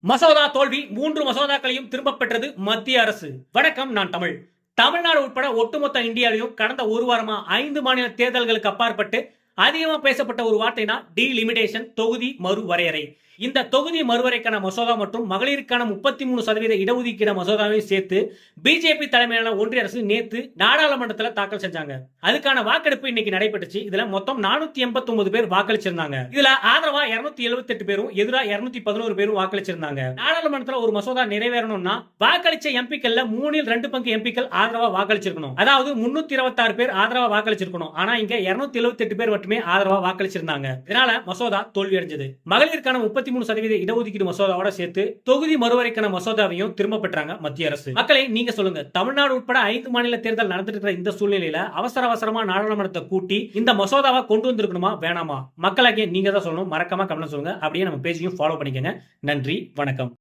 மசோதா தோல்வி 3 மசோதாக்களையும் திரும்பப் பெற்றது மத்திய அரசு. வணக்கம், நான் தமிழ். தமிழ்நாடு உட்பட ஒட்டுமொத்த இந்தியாவிலும் கடந்த ஒரு வாரமா 5 மாநில தேர்தல்களுக்கு அப்பாற்பட்டு அதிகமா பேசப்பட்ட ஒரு வார்த்தைனா டீலிமிடேஷன், தொகுதி மறுவரையறை. இந்த தொகுதி மறுவரைக்கான மசோதா மற்றும் மகளிருக்கான 33% இடஒதுக்கீடு மசோதாவையும் சேர்த்து பிஜேபி தலைமையிலான ஒன்றிய அரசு நேத்து நாடாளுமன்றத்தில் தாக்கல் செஞ்சாங்க. அதுக்கான வாக்கெடுப்பு இன்னைக்கு நடைபெற்றுச்சு. இதுல மொத்தம் 489 பேர் வாக்களிச்சிருந்தாங்க. இதுல ஆதரவா 278 பேரும் எதிரா 211 பேரும் வாக்களிச்சிருந்தாங்க. நாடாளுமன்றத்தில் ஒரு மசோதா நிறைவேறணும்னா வாக்களிச்ச எம்பிக்கள்ல 2 பங்கு எம்பிக்கள் ஆதரவா வாக்களிச்சிருக்கணும். அதாவது 326 பேர் ஆதரவா வாக்களிச்சிருக்கணும். ஆனா இங்க 278 பேர் மட்டுமே ஆதரவா வாக்களிச்சிருந்தாங்க. இதனால மசோதா தோல்வி அடைஞ்சது. மகளிருக்கான 33% இடஒதுக்கீடு மசோதாவோட சேர்த்து தொகுதி மறுவரைக்கான மசோதாவையும் திரும்ப பெற்றாங்க மத்திய அரசு. மக்களை நீங்க சொல்லுங்க, தமிழ்நாடு உட்பட 5 மாநில தேர்தல் நடந்துட்டு இருக்கிற இந்த சூழ்நிலையில அவசரமா நாடாளுமன்றத்தை கூட்டி இந்த மசோதாவை கொண்டு வந்திருக்கணுமா வேணாமா? மக்களாகிய நீங்க தான் சொல்லணும். மறக்காம கமெண்ட் சொல்லுங்க. அப்படியே நம்ம பேஜையும் ஃபாலோ பண்ணிக்கங்க. நன்றி, வணக்கம்.